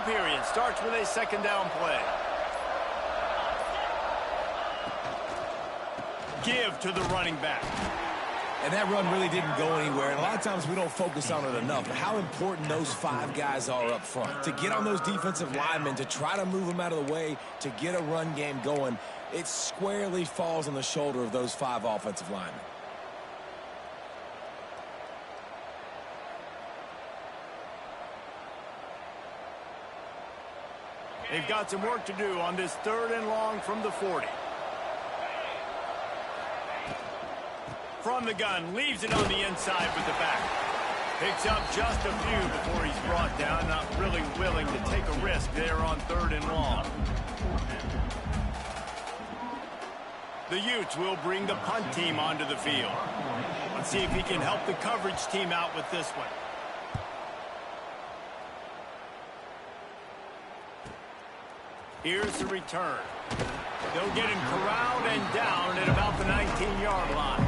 period starts with a second down play. Give to the running back. And that run really didn't go anywhere. And a lot of times we don't focus on it enough. But how important those 5 guys are up front. To get on those defensive linemen, to try to move them out of the way, to get a run game going, it squarely falls on the shoulder of those 5 offensive linemen. They've got some work to do on this 3rd and long from the 40. From the gun, leaves it on the inside with the back. Picks up just a few before he's brought down. Not really willing to take a risk there on 3rd and long. The Utes will bring the punt team onto the field. Let's see if he can help the coverage team out with this one. Here's the return. They'll get him corralled and down at about the 19-yard line.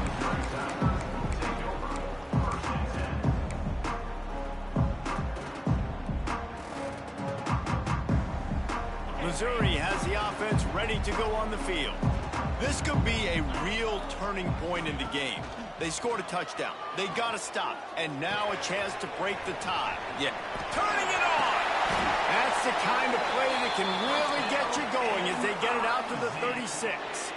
Missouri has the offense ready to go on the field. This could be a real turning point in the game. They scored a touchdown. They got to stop. And now a chance to break the tie. Yeah. Turning it on. That's the kind of play that can really get you going as they get it out to the 36.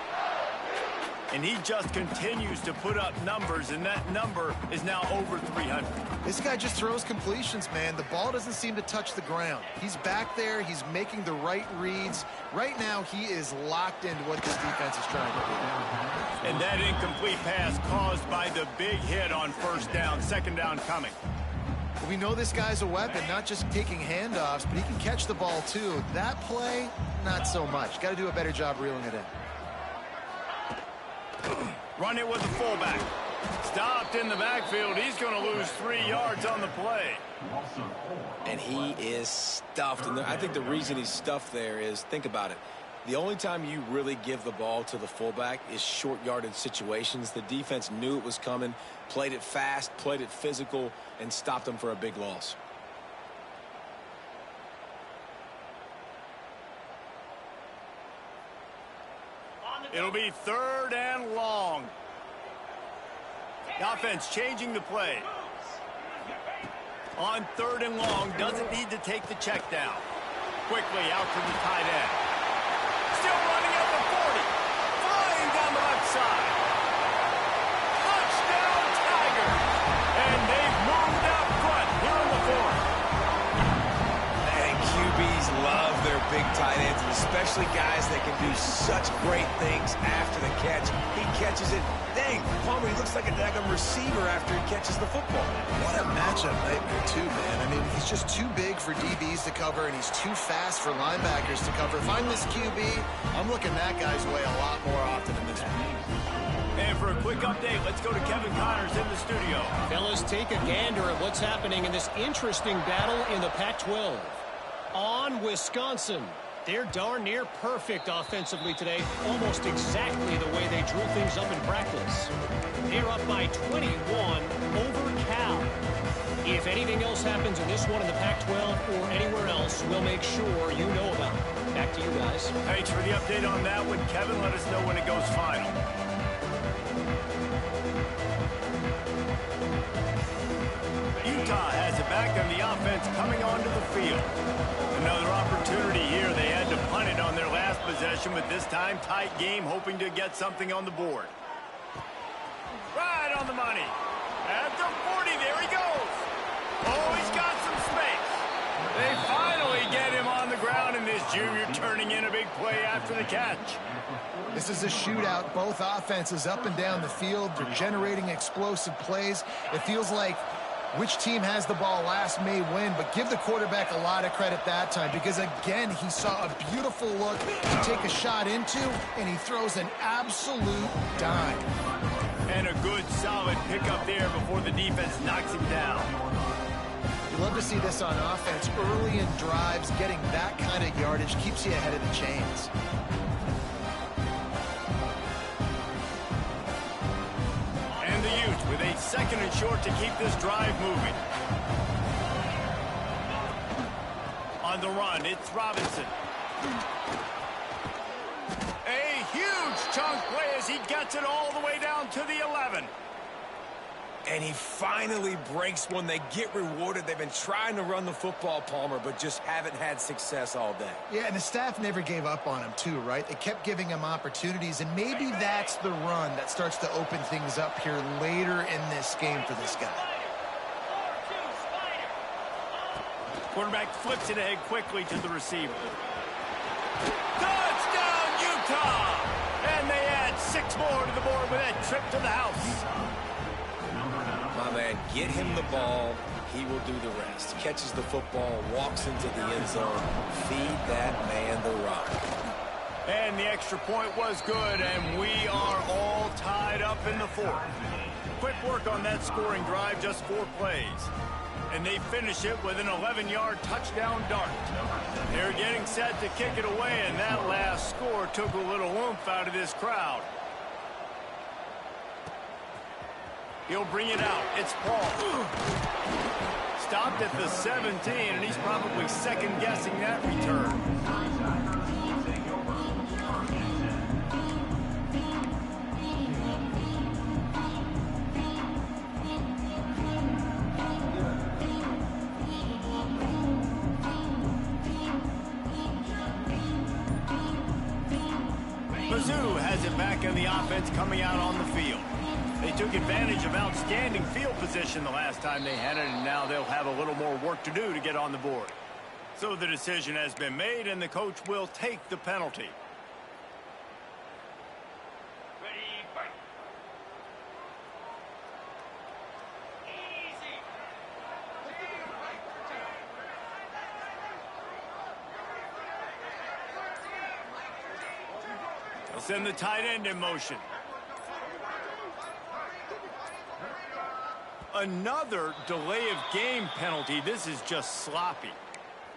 And he just continues to put up numbers, and that number is now over 300. This guy just throws completions, man. The ball doesn't seem to touch the ground. He's back there. He's making the right reads. Right now, he is locked into what this defense is trying to do. And that incomplete pass caused by the big hit on 1st down, 2nd down coming. We know this guy's a weapon, not just taking handoffs, but he can catch the ball, too. That play, not so much. Got to do a better job reeling it in. Run it with the fullback. Stopped in the backfield. He's going to lose 3 yards on the play. And he is stuffed. And I think the reason he's stuffed there is, think about it. The only time you really give the ball to the fullback is short yardage situations. The defense knew it was coming, played it fast, played it physical, and stopped them for a big loss. It'll be 3rd and long. The offense changing the play. On 3rd and long, doesn't need to take the check down. Quickly out to the tight end. Still running at the 40. Flying down the left side. Touchdown, Tigers. And they've moved out front here in the 4th. And QBs love their big tight ends, and especially guys that can do such great things after the catch. He catches it. Dang, Palmer, he looks like a daggum receiver after he catches the football. What a matchup nightmare, too, man. I mean, he's just too big for DBs to cover, and he's too fast for linebackers to cover. If I'm this QB, I'm looking that guy's way a lot more often than this one. And for a quick update, let's go to Kevin Connors in the studio. Fellas, take a gander at what's happening in this interesting battle in the Pac-12. On Wisconsin. They're darn near perfect offensively today, almost exactly the way they drew things up in practice. They're up by 21 over Cal. If anything else happens in this one in the Pac-12 or anywhere else, we'll make sure you know about it. Back to you guys. Thanks for the update on that one, Kevin. Let us know when it goes final. Utah has it back on the offense coming onto the field. Another opportunity here. They had to punt it on their last possession, but this time tight game, hoping to get something on the board. Right on the money. At the 40, there he goes. Oh, he's got some space. They finally get him on the ground, and this junior turning in a big play after the catch. This is a shootout. Both offenses up and down the field. They're generating explosive plays. It feels like which team has the ball last may win, but give the quarterback a lot of credit that time because, again, he saw a beautiful look to take a shot into, and he throws an absolute dime. And a good, solid pickup there before the defense knocks him down. You love to see this on offense. Early in drives, getting that kind of yardage keeps you ahead of the chains. And the Utes with a 2nd and short to keep this drive moving. On On the run, it's Robinson. A huge chunk play as he gets it all the way down to the 11. And he finally breaks one. They get rewarded. They've been trying to run the football, Palmer, but just haven't had success all day. Yeah, and the staff never gave up on him, too, right? They kept giving him opportunities, and maybe that's the run that starts to open things up here later in this game for this guy. Quarterback flips it ahead quickly to the receiver. Touchdown, Utah! And they add 6 more to the board with that trip to the house. My man, get him the ball. He will do the rest. Catches the football, walks into the end zone. Feed that man the rock. And the extra point was good, and we are all tied up in the 4th. Quick work on that scoring drive, just 4 plays. And they finish it with an 11-yard touchdown dart. They're getting set to kick it away, and that last score took a little oomph out of this crowd. He'll bring it out. It's Paul. Stopped at the 17, and he's probably second-guessing that return. Mizzou has it back in the offense coming out on the field. They took advantage of outstanding field position the last time they had it, and now they'll have a little more work to do to get on the board. So the decision has been made, and the coach will take the penalty. Ready, fight. Easy. They'll send the tight end in motion. Another delay of game penalty. This is just sloppy.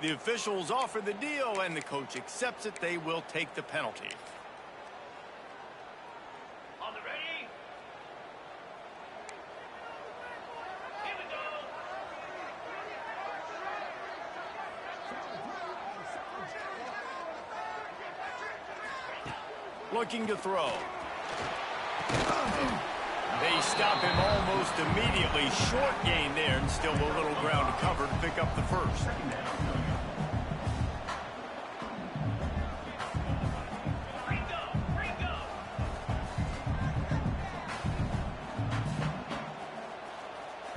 The officials offer the deal, and the coach accepts it. They will take the penalty. On the ready. Here we go. Looking to throw. They stop him almost immediately. Short gain there, and still a little ground to cover to pick up the first.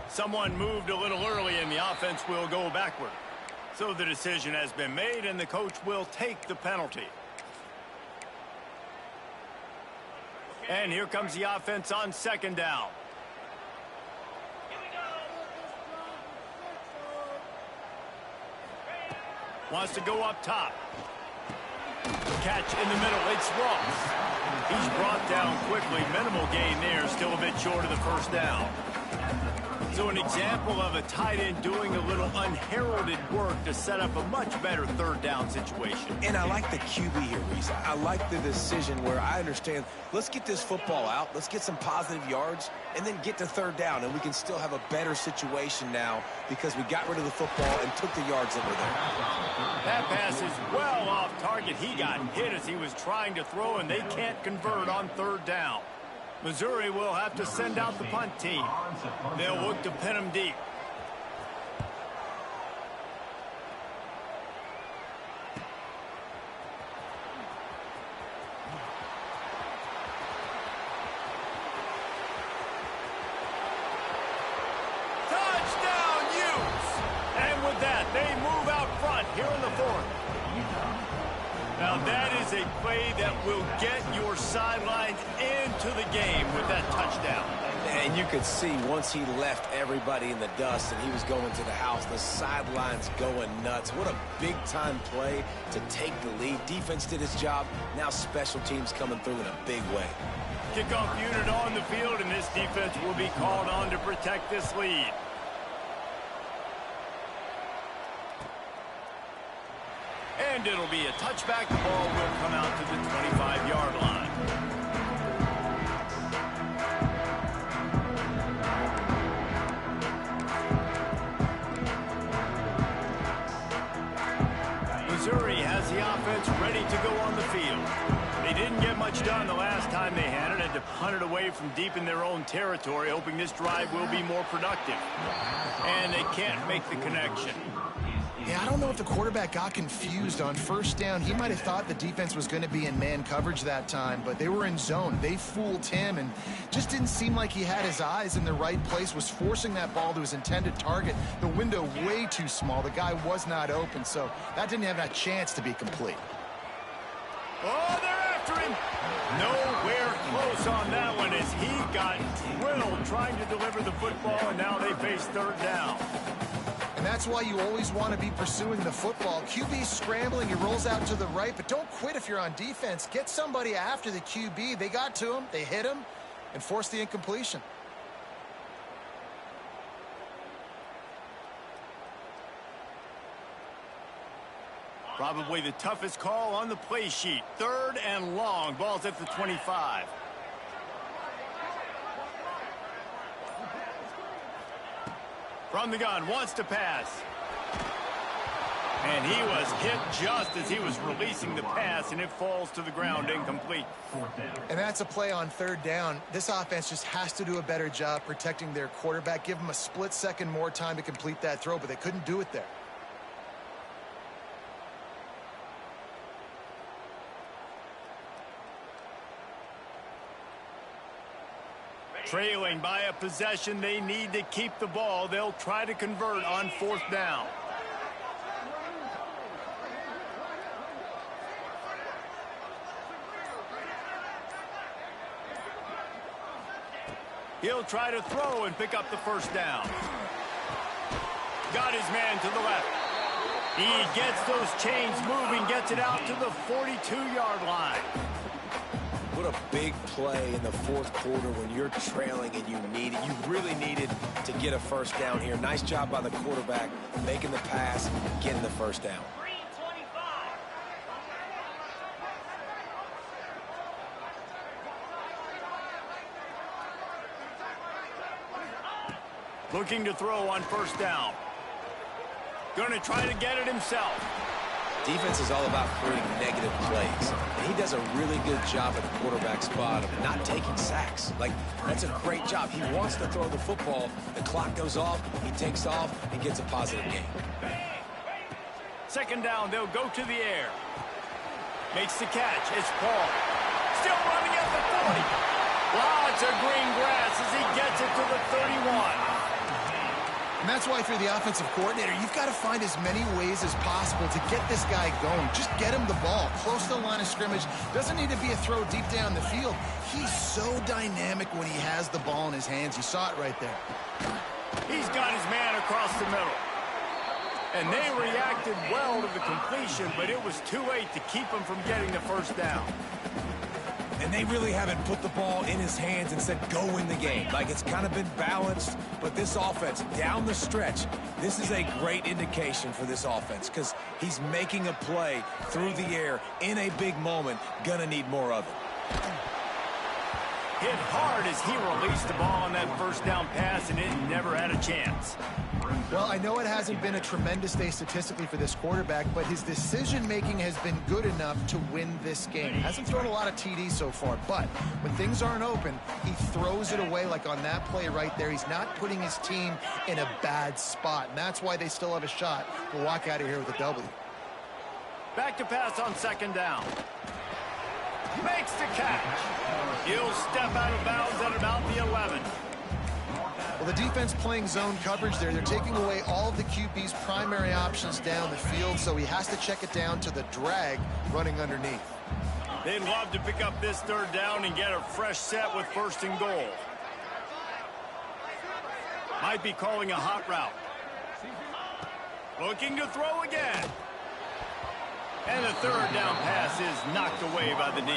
Someone moved a little early, and the offense will go backward. So the decision has been made, and the coach will take the penalty. And here comes the offense on 2nd down. Wants to go up top. Catch in the middle. It's Ross. He's brought down quickly. Minimal gain there. Still a bit short of the first down. So an example of a tight end doing a little unheralded work to set up a much better 3rd down situation. And I like the QB here, Reese. I like the decision where I understand, let's get this football out, let's get some positive yards, and then get to 3rd down, and we can still have a better situation now because we got rid of the football and took the yards that were there. That pass is well off target. He got hit as he was trying to throw, and they can't convert on 3rd down. Missouri will have to send out the punt team. They'll look to pin him deep. Touchdown, Utes! And with that, they move out front here in the 4th. Now that is a play that will get your sidelines into the game with that touchdown. And you could see once he left everybody in the dust and he was going to the house, the sidelines going nuts. What a big-time play to take the lead. Defense did its job. Now special teams coming through in a big way. Kickoff unit on the field, and this defense will be called on to protect this lead. And it'll be a touchback. The ball will come out to the 25-yard line. damage done the last time they had it. Had to punt it away from deep in their own territory, hoping this drive will be more productive. And they can't make the connection. Yeah, I don't know if the quarterback got confused on first down. He might have thought the defense was going to be in man coverage that time, but they were in zone. They fooled him and just didn't seem like he had his eyes in the right place, was forcing that ball to his intended target. The window way too small. The guy was not open, so that didn't have a chance to be complete. Oh, they're after him. Nowhere close on that one as he got drilled trying to deliver the football, and now they face third down. And that's why you always want to be pursuing the football. QB's scrambling, he rolls out to the right, but don't quit if you're on defense. Get somebody after the QB. They got to him, they hit him, and forced the incompletion. Probably the toughest call on the play sheet. Third and long. Ball's at the 25. From the gun, wants to pass. And he was hit just as he was releasing the pass, and it falls to the ground incomplete. And that's a play on third down. This offense just has to do a better job protecting their quarterback. Give him a split second more time to complete that throw, but they couldn't do it there. Trailing by a possession, they need to keep the ball. They'll try to convert on fourth down. He'll try to throw and pick up the first down. Got his man to the left. He gets those chains moving, gets it out to the 42-yard line. What a big play in the fourth quarter when you're trailing and you really needed to get a first down here. Nice job by the quarterback, making the pass, getting the first down. Looking to throw on first down. Going to try to get it himself. Defense is all about creating negative plays, and he does a really good job at the quarterback spot of not taking sacks. Like, that's a great job. He wants to throw the football. The clock goes off, he takes off, and gets a positive gain. Second down, they'll go to the air. Makes the catch. It's Paul. Still running at the 40. Lots of green grass as he gets it to the 31. And that's why if you're the offensive coordinator, you've got to find as many ways as possible to get this guy going. Just get him the ball close to the line of scrimmage. Doesn't need to be a throw deep down the field. He's so dynamic when he has the ball in his hands. You saw it right there. He's got his man across the middle. And they reacted well to the completion, but it was too late to keep him from getting the first down. And they really haven't put the ball in his hands and said, go win the game. Like, it's kind of been balanced, but this offense, down the stretch, this is a great indication for this offense because he's making a play through the air in a big moment. Gonna need more of it. Hit hard as he released the ball on that first down pass, and it never had a chance. Well, I know it hasn't been a tremendous day statistically for this quarterback, but his decision-making has been good enough to win this game. Hasn't thrown a lot of TDs so far, but when things aren't open, he throws it away like on that play right there. He's not putting his team in a bad spot, and that's why they still have a shot to walk out of here with a W. Back to pass on second down. Makes the catch. He'll step out of bounds at about the 11. Well, the defense playing zone coverage there. They're taking away all of the QB's primary options down the field, so he has to check it down to the drag running underneath. They'd love to pick up this third down and get a fresh set with first and goal. Might be calling a hot route. Looking to throw again. And the third down pass is knocked away by the D.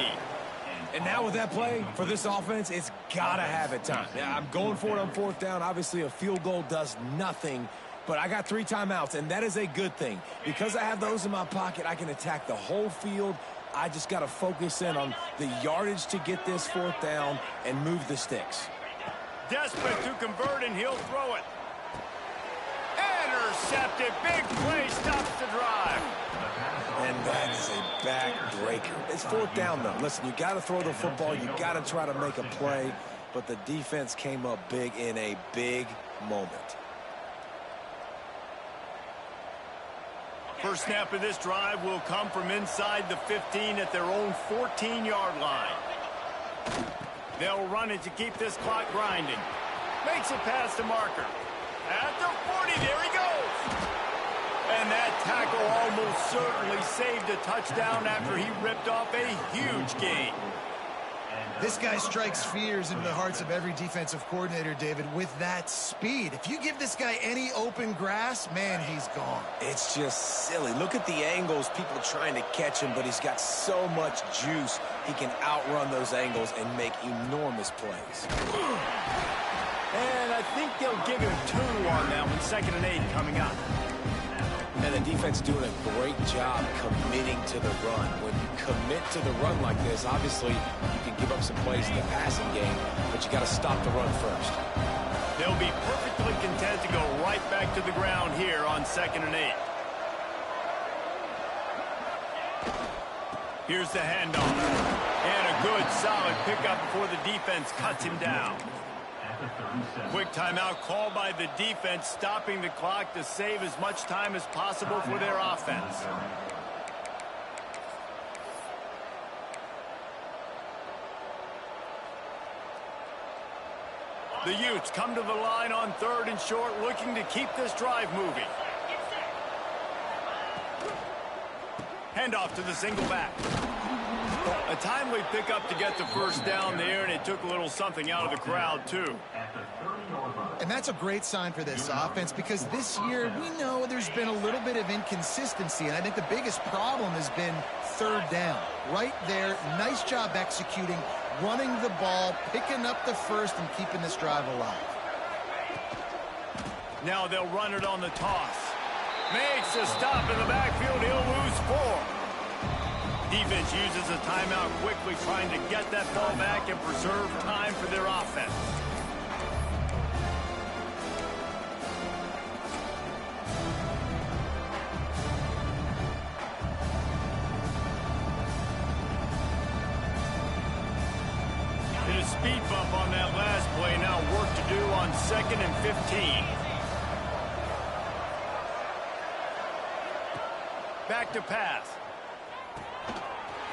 And now with that play, for this offense, it's got to have it time. Yeah, I'm going for it on fourth down. Obviously, a field goal does nothing, but I got 3 timeouts, and that is a good thing. Because I have those in my pocket, I can attack the whole field. I just got to focus in on the yardage to get this fourth down and move the sticks. Desperate to convert, and he'll throw it. Intercepted. Big play stops the drive. And that is a back-breaker. It's fourth down, though. Listen, you got to throw the football. You got to try to make a play. But the defense came up big in a big moment. First snap of this drive will come from inside the 15 at their own 14-yard line. They'll run it to keep this clock grinding. Makes it past the marker. At the 40, there he goes. And that tackle almost certainly saved a touchdown after he ripped off a huge gain. This guy strikes fears into the hearts of every defensive coordinator, David, with that speed. If you give this guy any open grass, man, he's gone. It's just silly. Look at the angles, people trying to catch him, but he's got so much juice. He can outrun those angles and make enormous plays. And I think they'll give him 2 on that one. 2nd and 8 coming up. And the defense doing a great job committing to the run. When you commit to the run like this, obviously you can give up some plays in the passing game, but you got to stop the run first. They'll be perfectly content to go right back to the ground here on 2nd and 8. Here's the handoff. And a good solid pickup before the defense cuts him down. Quick timeout called by the defense, stopping the clock to save as much time as possible for their offense. The Utes come to the line on 3rd and short, looking to keep this drive moving. Handoff to the single back. A timely pickup to get the first down there, and it took a little something out of the crowd, too. And that's a great sign for this offense, because this year we know there's been a little bit of inconsistency, and I think the biggest problem has been 3rd down. Right there, nice job executing, running the ball, picking up the first, and keeping this drive alive. Now they'll run it on the toss. Makes a stop in the backfield. He'll lose 4. Defense uses a timeout quickly, trying to get that ball back and preserve time for their offense. Did a speed bump on that last play. Now work to do on 2nd and 15. Back to pass.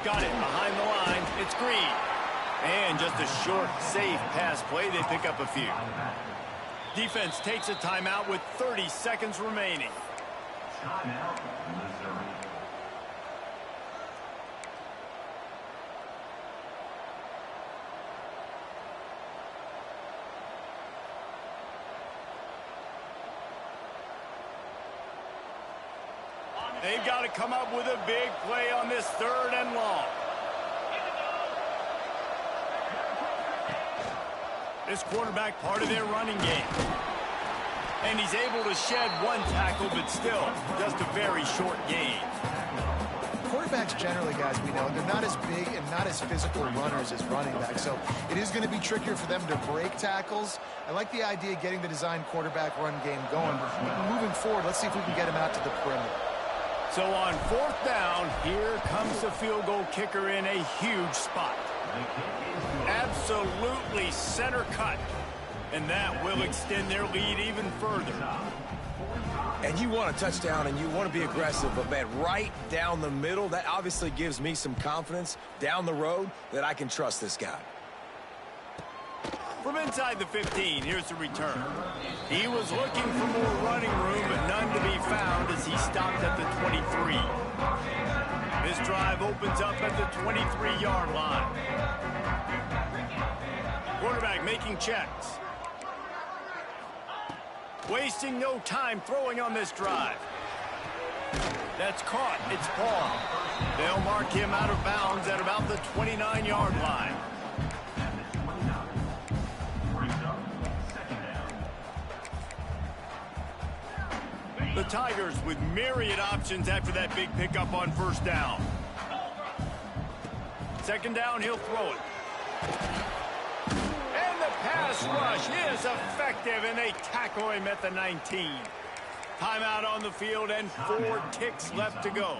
Got it behind the line. It's Green. And just a short, safe pass play. They pick up a few. Defense takes a timeout with 30 seconds remaining. They've got to come up with a big play on this 3rd and long. This quarterback part of their running game. And he's able to shed 1 tackle, but still just a very short gain. Quarterbacks generally, guys, we know, they're not as big and not as physical runners as running backs, so it is going to be trickier for them to break tackles. I like the idea of getting the design quarterback run game going. Moving forward, let's see if we can get him out to the perimeter. So on 4th down, here comes the field goal kicker in a huge spot. Absolutely center cut. And that will extend their lead even further. And you want a touchdown and you want to be aggressive, but man, right down the middle, that obviously gives me some confidence down the road that I can trust this guy. From inside the 15, here's the return. He was looking for more running room, but none to be found as he stopped at the 23. This drive opens up at the 23-yard line. Quarterback making checks. Wasting no time throwing on this drive. That's caught. It's Paul. They'll mark him out of bounds at about the 29-yard line. The Tigers with myriad options after that big pickup on 1st down. 2nd down, he'll throw it. And the pass rush is effective, and they tackle him at the 19. Timeout on the field and 4 ticks left to go.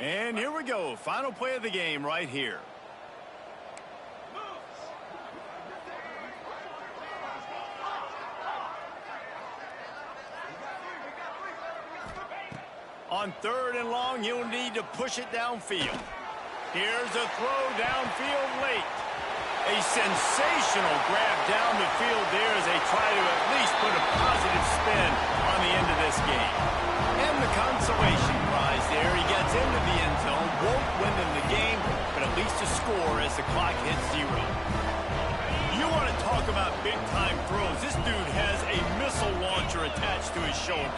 And here we go. Final play of the game right here. On 3rd and long, you'll need to push it downfield. Here's a throw downfield late. A sensational grab down the field there as they try to at least put a positive spin on the end of this game. And the consolation prize there. He gets into the end zone, won't win them the game, but at least a score as the clock hits 0. You want to talk about big-time throws. This dude has a missile launcher attached to his shoulder.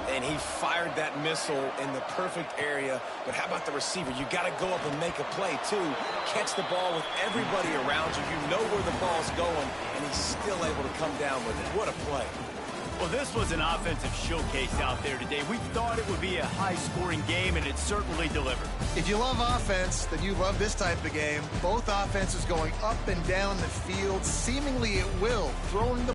And he fired that missile in the perfect area. But how about the receiver? You got to go up and make a play, too. Catch the ball with everybody around you. You know where the ball's going, and he's still able to come down with it. What a play. Well, this was an offensive showcase out there today. We thought it would be a high-scoring game, and it certainly delivered. If you love offense, then you love this type of game. Both offenses going up and down the field, seemingly at will, throwing the